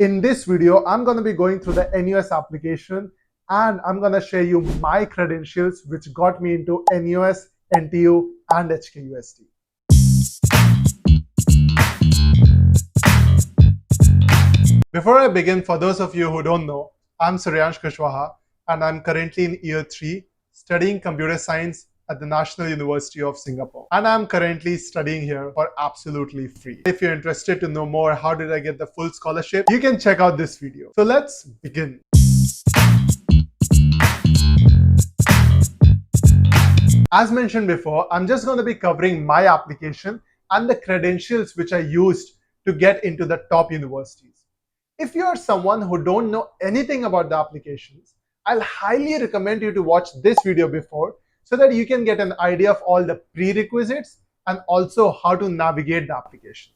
In this video, I'm going to be going through the NUS application and I'm going to share you my credentials which got me into NUS, NTU and HKUST. Before I begin, for those of you who don't know, I'm Suryansh Kushwaha and I'm currently in year 3 studying computer science at the National University of Singapore. And I'm currently studying here for absolutely free. If you're interested to know more, how did I get the full scholarship, you can check out this video. So let's begin. As mentioned before, I'm just going to be covering my application and the credentials which I used to get into the top universities. If you're someone who don't know anything about the applications, I'll highly recommend you to watch this video before so that you can get an idea of all the prerequisites and also how to navigate the application.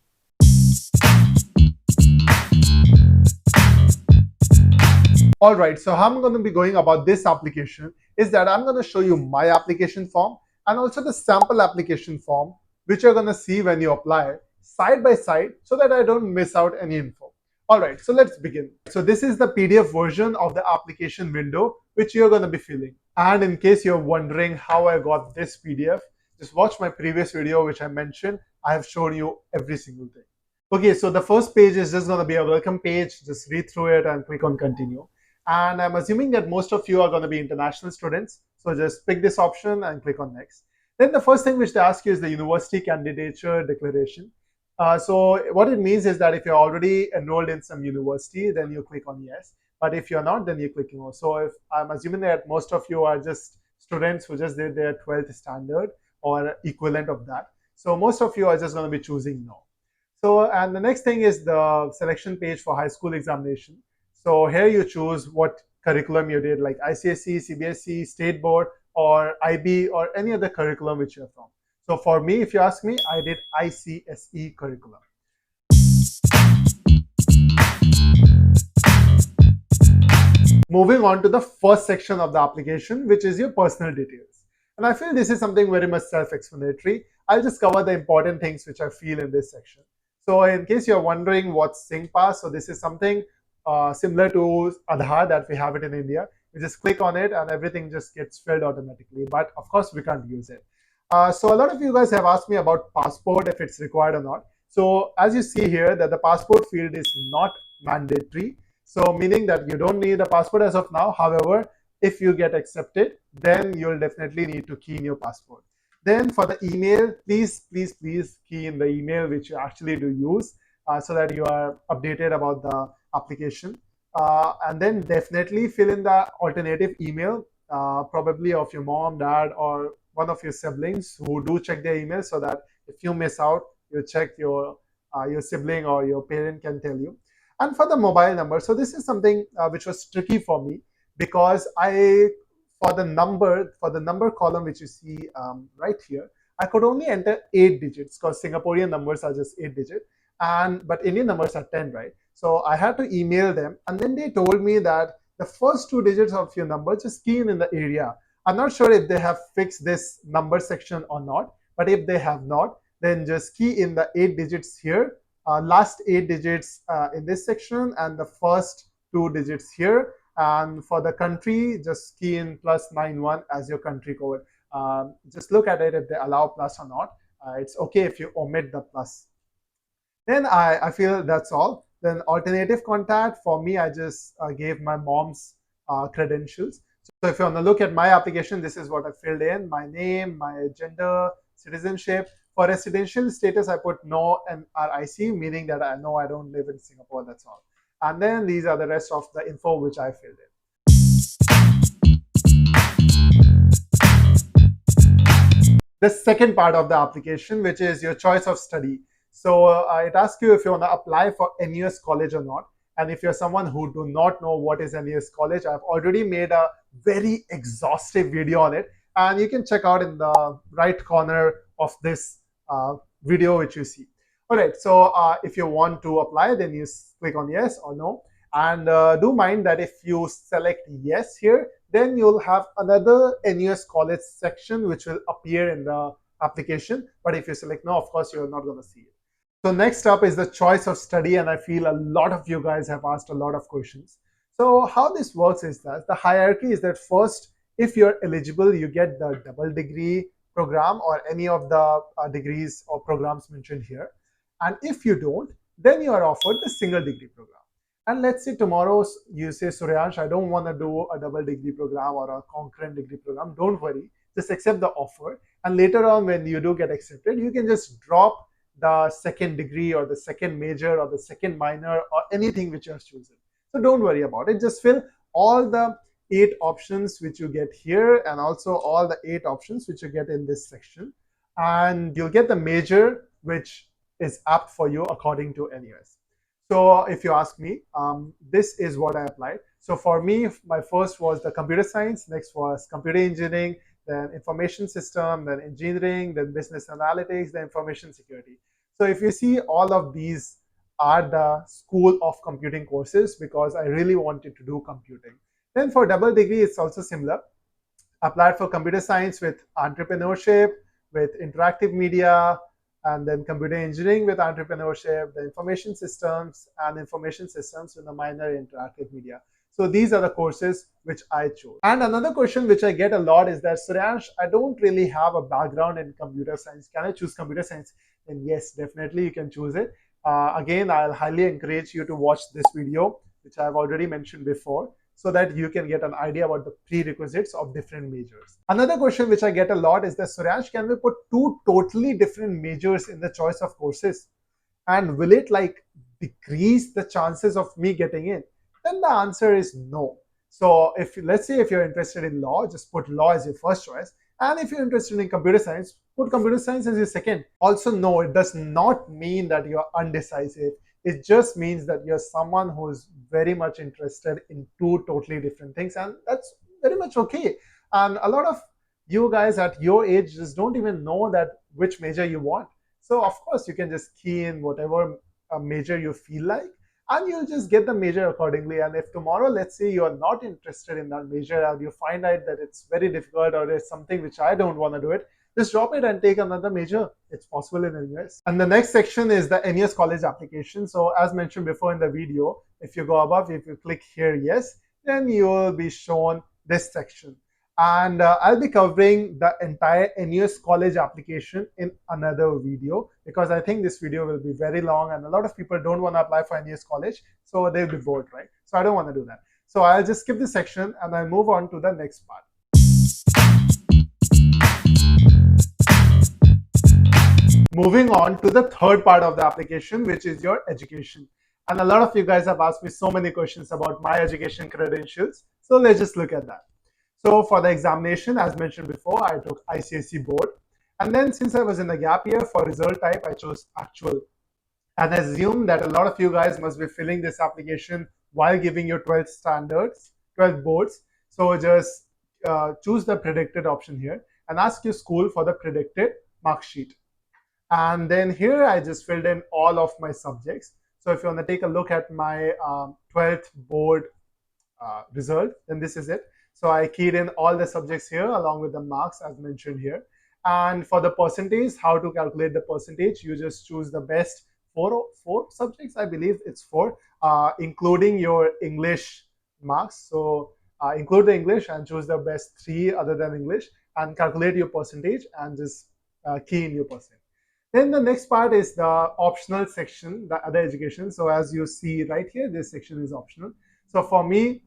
Alright, so how I'm going to be going about this application is that I'm going to show you my application form and also the sample application form which you're going to see when you apply side by side so that I don't miss out any info. Alright, so let's begin. So this is the PDF version of the application window which you're going to be filling. And in case you're wondering how I got this PDF, just watch my previous video which I mentioned. I have shown you every single thing. Okay, so the first page is just going to be a welcome page. Just read through it and click on continue. And I'm assuming that most of you are going to be international students. So just pick this option and click on next. Then the first thing which they ask you is the university candidature declaration. So what it means is that if you're already enrolled in some university, then you click on yes. But if you're not, then you click no. So if I'm assuming that most of you are just students who just did their 12th standard or equivalent of that. So most of you are just going to be choosing no. So, and the next thing is the selection page for high school examination. So here you choose what curriculum you did, like ICSE, CBSE, State Board, or IB, or any other curriculum which you're from. So for me, if you ask me, I did ICSE curriculum. Moving on to the first section of the application, which is your personal details. And I feel this is something very much self-explanatory. I'll just cover the important things which I feel in this section. So in case you're wondering what's SingPass, so this is something similar to Aadhaar that we have it in India. You just click on it and everything just gets filled automatically. But of course, we can't use it. So a lot of you guys have asked me about passport, if it's required or not. So as you see here, that the passport field is not mandatory. So meaning that you don't need a passport as of now. However, if you get accepted, then you'll definitely need to key in your passport. Then for the email, please key in the email which you actually do use so that you are updated about the application. And then definitely fill in the alternative email, probably of your mom, dad, or one of your siblings who do check their email, so that if you miss out, you check your sibling or your parent can tell you. And for the mobile number, so this is something which was tricky for me because for the number column which you see right here, I could only enter 8 digits because Singaporean numbers are just 8 digits, but Indian numbers are 10, right? So I had to email them, and then they told me that the first 2 digits of your number just key in the area. I'm not sure if they have fixed this number section or not, but if they have not, then just key in the 8 digits here, last 8 digits in this section, and the first 2 digits here. And for the country, just key in +91 as your country code. Just look at it if they allow plus or not. It's okay if you omit the plus. Then I feel that's all. Then alternative contact, for me, I just gave my mom's credentials. So if you want to look at my application, this is what I filled in: my name, my gender, citizenship. For residential status, I put no NRIC, meaning that I know I don't live in Singapore, that's all. And then these are the rest of the info which I filled in. The second part of the application, which is your choice of study. So it asks you if you want to apply for NUS college or not. And if you're someone who do not know what is NUS college, I've already made a very exhaustive video on it. And you can check out in the right corner of this video which you see. All right, so if you want to apply, then you click on yes or no. And do mind that if you select yes here, then you'll have another NUS college section which will appear in the application. But if you select no, of course, you're not going to see it. So next up is the choice of study, and I feel a lot of you guys have asked a lot of questions. So how this works is that the hierarchy is that first, if you're eligible, you get the double degree program or any of the degrees or programs mentioned here. And if you don't, then you are offered the single degree program. And let's say tomorrow you say, Suryansh, I don't want to do a double degree program or a concurrent degree program. Don't worry, just accept the offer. And later on, when you do get accepted, you can just drop the second degree or the second major or the second minor or anything which you have chosen. So don't worry about it. Just fill all the 8 options which you get here and also all the 8 options which you get in this section. And you'll get the major which is apt for you according to NUS. So if you ask me, this is what I applied. So for me, my first was the computer science, next was computer engineering, then information system, then engineering, then business analytics, then information security. So if you see, all of these are the school of computing courses because I really wanted to do computing. Then for double degree, it's also similar. Applied for computer science with entrepreneurship, with interactive media, and then computer engineering with entrepreneurship, the information systems with a minor in interactive media. So these are the courses which I chose. And another question which I get a lot is that, Suryansh, I don't really have a background in computer science. Can I choose computer science? And yes, definitely you can choose it. Again, I'll highly encourage you to watch this video, which I've already mentioned before, so that you can get an idea about the prerequisites of different majors. Another question which I get a lot is that, Suryansh, can we put 2 totally different majors in the choice of courses? And will it like decrease the chances of me getting in? Then the answer is no. So if let's say if you're interested in law, just put law as your first choice. And if you're interested in computer science, put computer science as your second. Also, no, it does not mean that you're undecisive. It just means that you're someone who's very much interested in 2 totally different things, and that's very much okay. And a lot of you guys at your age just don't even know that which major you want. So of course you can just key in whatever major you feel like, and you'll just get the major accordingly. And if tomorrow, let's say, you are not interested in that major and you find out that it's very difficult or it's something which I don't want to do it, just drop it and take another major. It's possible in NUS. And the next section is the NUS college application. So as mentioned before in the video, if you go above, if you click here, yes, then you will be shown this section. And I'll be covering the entire NUS college application in another video because I think this video will be very long and a lot of people don't want to apply for NUS college, so they'll be bored, right? So I don't want to do that. So I'll just skip this section and I'll move on to the next part. Moving on to the third part of the application, which is your education. And a lot of you guys have asked me so many questions about my education credentials. So let's just look at that. So for the examination, as mentioned before, I took ICSE board. And then since I was in the gap year, for result type, I chose actual. And I assume that a lot of you guys must be filling this application while giving your 12 standards, 12 boards. So just choose the predicted option here and ask your school for the predicted mark sheet. And then here I just filled in all of my subjects. So if you want to take a look at my 12th board result, then this is it. So I keyed in all the subjects here along with the marks as mentioned here. And for the percentage, how to calculate the percentage, you just choose the best four subjects, I believe it's 4, including your English marks. So include the English and choose the best 3 other than English and calculate your percentage and just key in your percent. Then the next part is the optional section, the other education. So as you see right here, this section is optional. So for me,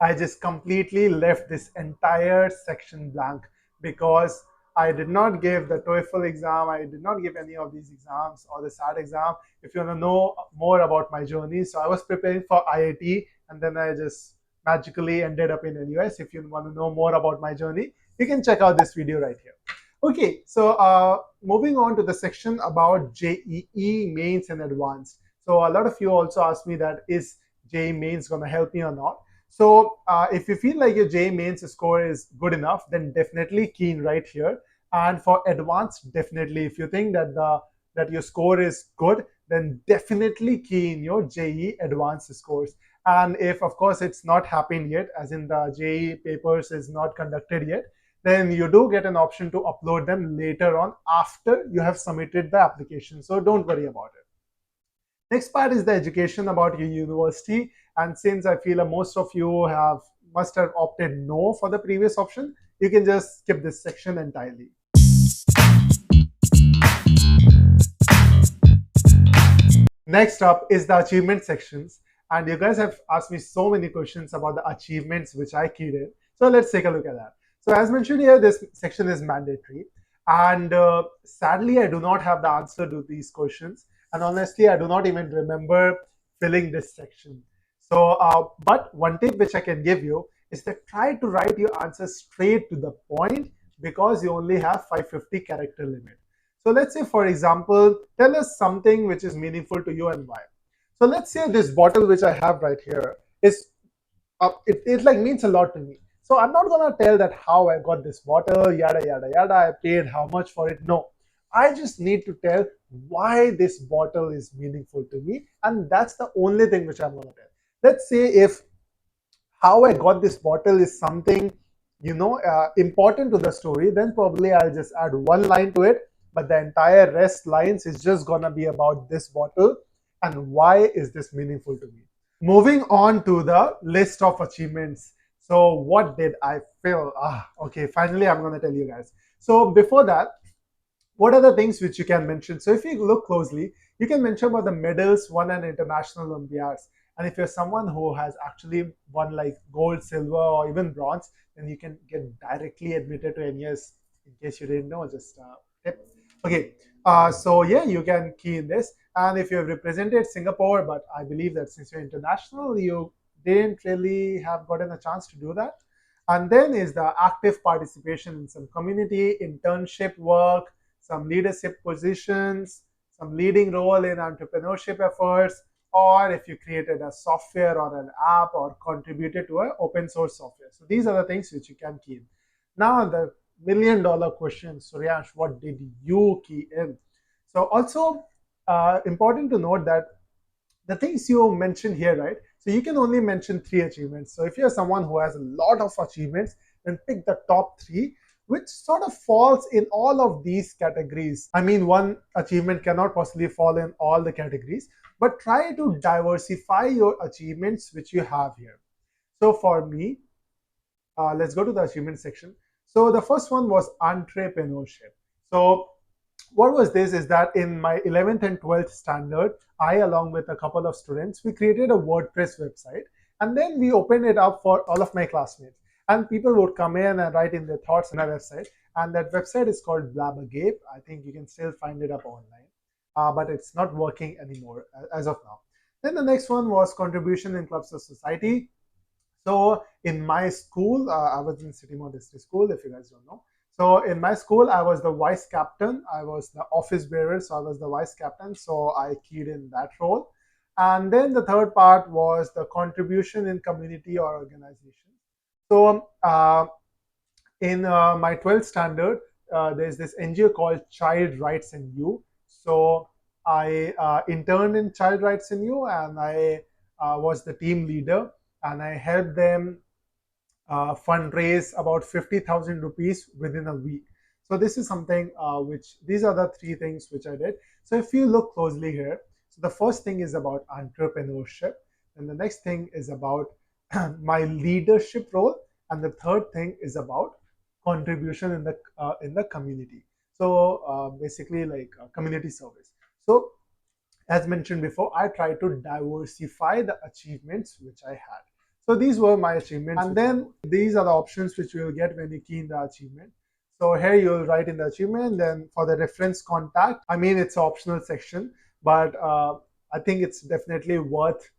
I just completely left this entire section blank because I did not give the TOEFL exam. I did not give any of these exams or the SAT exam. If you want to know more about my journey, so I was preparing for IIT and then I just magically ended up in NUS. If you want to know more about my journey, you can check out this video right here. Okay, so moving on to the section about JEE mains and advanced. So a lot of you also asked me that is JEE mains going to help me or not? So if you feel like your JEE mains score is good enough, then definitely key in right here. And for advanced, definitely, if you think that that your score is good, then definitely key in your JEE advanced scores. And if, of course, it's not happened yet, as in the JEE papers is not conducted yet, then you do get an option to upload them later on after you have submitted the application. So don't worry about it. Next part is the education about your university. And since I feel most of you must have opted no for the previous option, you can just skip this section entirely. Next up is the achievement sections. And you guys have asked me so many questions about the achievements which I keyed in. So let's take a look at that. So as mentioned here, this section is mandatory. And sadly, I do not have the answer to these questions. And honestly, I do not even remember filling this section. So, but one tip which I can give you is that try to write your answer straight to the point, because you only have 550 character limit. So let's say, for example, tell us something which is meaningful to you and why. So let's say this bottle which I have right here is, it like means a lot to me. So I'm not gonna tell that how I got this bottle, yada yada yada, I paid how much for it. No, I just need to tell why this bottle is meaningful to me, and that's the only thing which I'm gonna tell. Let's say if how I got this bottle is something important to the story, then probably I'll just add one line to it. But the entire rest lines is just gonna be about this bottle and why is this meaningful to me. Moving on to the list of achievements. So what did I feel? Okay, finally I'm gonna tell you guys. So before that, what are the things which you can mention? So if you look closely, you can mention about the medals won at international Olympiads. And if you're someone who has actually won like gold, silver, or even bronze, then you can get directly admitted to NUS. In case you didn't know, just tip. Okay, so yeah, you can key in this. And if you have represented Singapore, but I believe that since you're international, you didn't really have gotten a chance to do that. And then is the active participation in some community, internship work, some leadership positions, some leading role in entrepreneurship efforts, or if you created a software or an app or contributed to an open source software. So these are the things which you can key in. Now the $1,000,000 question, Suryansh, what did you key in? So also important to note that the things you mentioned here, right? So you can only mention 3 achievements. So if you're someone who has a lot of achievements, then pick the top 3, which sort of falls in all of these categories. I mean, one achievement cannot possibly fall in all the categories, but try to diversify your achievements which you have here. So for me, let's go to the achievement section. So the first one was entrepreneurship. So what was this is that in my 11th and 12th standard, I, along with a couple of students, we created a WordPress website, and then we opened it up for all of my classmates. And people would come in and write in their thoughts on our website. And that website is called Blabbergape. I think you can still find it up online, but it's not working anymore as of now. Then the next one was contribution in clubs of society. So in my school, I was in City Mall District School, if you guys don't know. So in my school, I was the vice captain. I was the office bearer, so I was the vice captain. So I keyed in that role. And then the third part was the contribution in community or organization. So in my 12th standard, there's this NGO called Child Rights in You. So I interned in Child Rights in You, and I was the team leader, and I helped them fundraise about 50,000 rupees within a week. So this is something these are the 3 things which I did. So if you look closely here, so the first thing is about entrepreneurship, and the next thing is about my leadership role, and the third thing is about contribution in the community. So basically like community service. So as mentioned before, I tried to diversify the achievements which I had. So these were my achievements. And then these are the options which you will get when you key in the achievement. So here you will write in the achievement. Then for the reference contact, I mean, it's an optional section, but I think it's definitely worth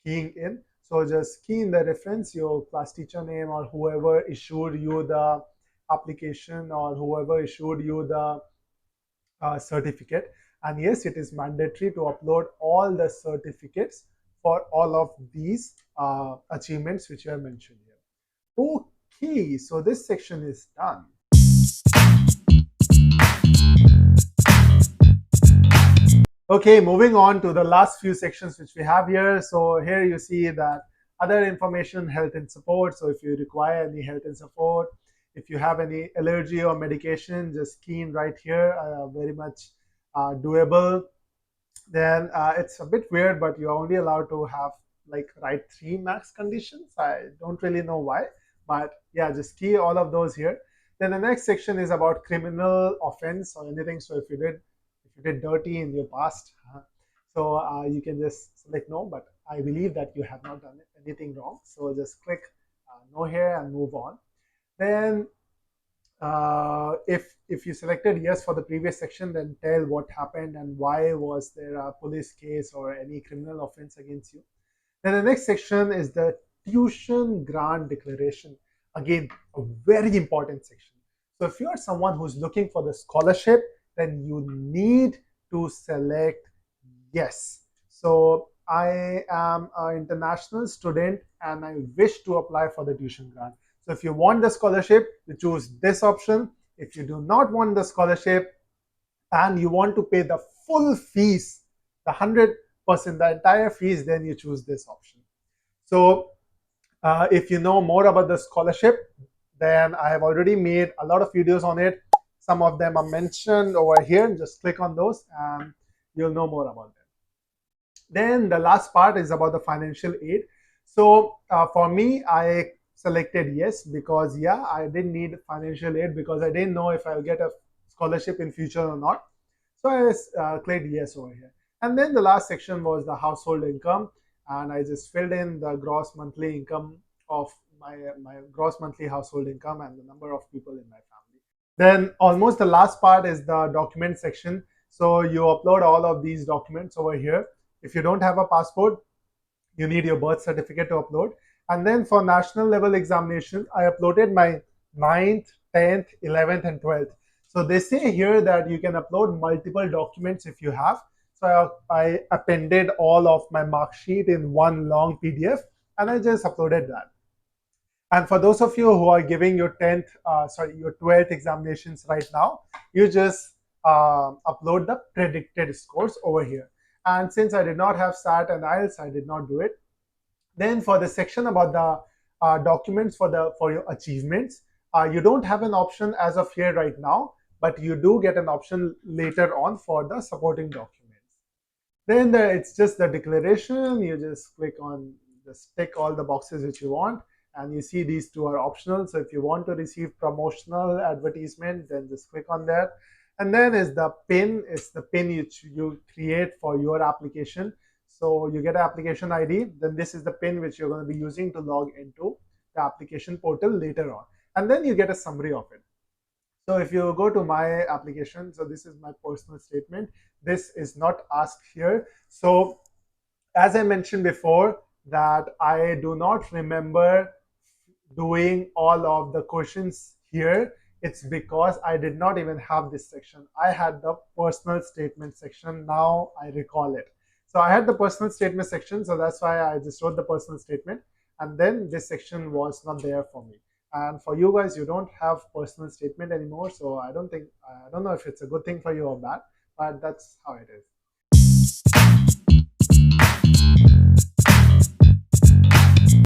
keying in. So just key in the reference, your class teacher name, or whoever issued you the application, or whoever issued you the certificate. And yes, it is mandatory to upload all the certificates for all of these achievements which you have mentioned here. Okay, so this section is done. Okay, moving on to the last few sections which we have here. So here you see that other information, health and support. So if you require any health and support, If you have any allergy or medication, just key in right here. Very much doable. Then it's a bit weird, but you're only allowed to have like write 3 max conditions. I don't really know why, but yeah, just key all of those here. Then the next section is about criminal offense or anything. So if you did dirty in your past, so you can just select no, but I believe that you have not done anything wrong. So just click no here and move on. Then if you selected yes for the previous section, then tell what happened and why was there a police case or any criminal offense against you. Then the next section is the tuition grant declaration. Again, a very important section. So if you are someone who's looking for the scholarship, then you need to select yes. So I am an international student and I wish to apply for the tuition grant. So if you want the scholarship, you choose this option. If you do not want the scholarship and you want to pay the full fees, the 100%, the entire fees, then you choose this option. So if you know more about the scholarship, then I have already made a lot of videos on it. Some of them are mentioned over here. Just click on those and you'll know more about them. Then the last part is about the financial aid. So for me, I selected yes because yeah, I didn't need financial aid because I didn't know if I'll get a scholarship in future or not. So I clicked yes over here. And then the last section was the household income, and I just filled in the gross monthly income of my gross monthly household income and the number of people in my family. Then almost the last part is the document section. So you upload all of these documents over here. If you don't have a passport, you need your birth certificate to upload. And then for national level examination, I uploaded my 9th, 10th, 11th, and 12th. So they say here that you can upload multiple documents if you have. So I appended all of my mark sheet in one long PDF, and I just uploaded that. And for those of you who are giving your 12th examinations right now, you just upload the predicted scores over here. And since I did not have SAT and IELTS, I did not do it. Then for the section about the documents for your achievements, you don't have an option as of here right now, but you do get an option later on for the supporting documents. Then it's just the declaration. You just click on, just tick all the boxes which you want, and you see these two are optional. So if you want to receive promotional advertisement, then just click on that. And then is the pin. It's the pin you create for your application. So you get an application ID, then this is the pin which you're going to be using to log into the application portal later on. And then you get a summary of it. So if you go to my application, so this is my personal statement. This is not asked here. So as I mentioned before, that I do not remember doing all of the questions here. It's because I did not even have this section. I had the personal statement section. Now I recall it. So I had the personal statement section, so that's why I just wrote the personal statement. And then this section was not there for me. And for you guys, you don't have personal statement anymore. So I don't know if it's a good thing for you or bad, but that's how it is.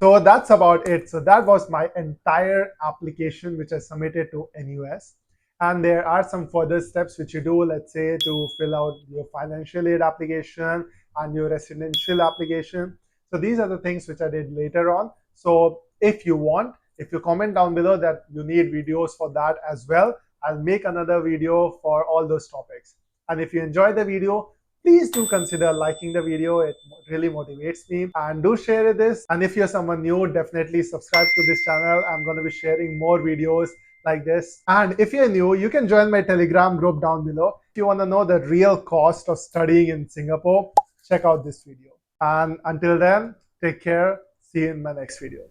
So that's about it. So that was my entire application which I submitted to NUS. And there are some further steps which you do, let's say, to fill out your financial aid application and your residential application. So these are the things which I did later on. So if you want, if you comment down below that you need videos for that as well, I'll make another video for all those topics. And if you enjoyed the video, please do consider liking the video. It really motivates me, and do share this. And if you're someone new, definitely subscribe to this channel. I'm going to be sharing more videos like this. And if you're new, you can join my Telegram group down below. If you want to know the real cost of studying in Singapore, check out this video. And until then, take care. See you in my next video.